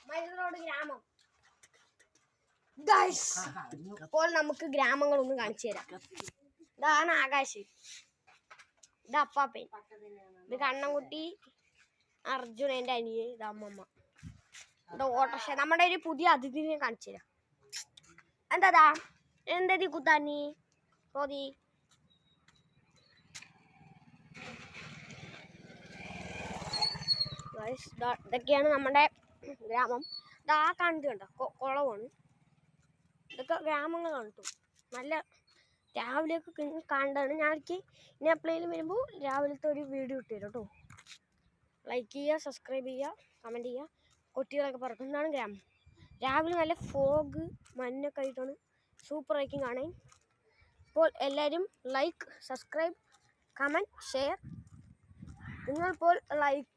മൈലറോഡ് ഗ്രാമം. ഇപ്പോൾ നമുക്ക് ഗ്രാമങ്ങളൊന്നും കാണിച്ചു തരാം. ഇതാണ് ആകാശ്, ഇത് അപ്പാപ്പൻ, ഇത് കണ്ണൻകുട്ടി, അർജുനന്റെ അനിയൻ, ഇത് അമ്മമ്മ, ഇത് ഓട്ടർഷ. നമ്മുടെ ഒരു പുതിയ അതിഥിനെ കാണിച്ചു തരാം. എന്താ എന്തതി കുത്താനി പോതി. ഇതൊക്കെയാണ് നമ്മുടെ ഗ്രാമം. ഇതാ കാണുന്നത് കണ്ടോ, കുളമാണ്. ഇതൊക്കെ ഗ്രാമങ്ങളാണ് കേട്ടോ. നല്ല രാവിലെയൊക്കെ കണ്ടാണ്. ഞാനിക്ക് ഇനി എപ്പോഴേലും വരുമ്പോൾ രാവിലത്തെ ഒരു വീഡിയോ ഇട്ട് തരാം കേട്ടോ. ലൈക്ക് ചെയ്യുക, സബ്സ്ക്രൈബ് ചെയ്യുക, കമൻറ്റ് ചെയ്യുക. കുട്ടികളൊക്കെ പറക്കുന്നതാണ് ഗ്രാമം. രാവിലെ നല്ല ഫോഗ് മഞ്ഞൊക്കെ ആയിട്ടാണ് സൂപ്പർ ആയിരിക്കും കാണാൻ. അപ്പോൾ എല്ലാവരും ലൈക്ക്, സബ്സ്ക്രൈബ്, കമൻറ്റ്, ഷെയർ. നിങ്ങളിപ്പോൾ ലൈക്ക്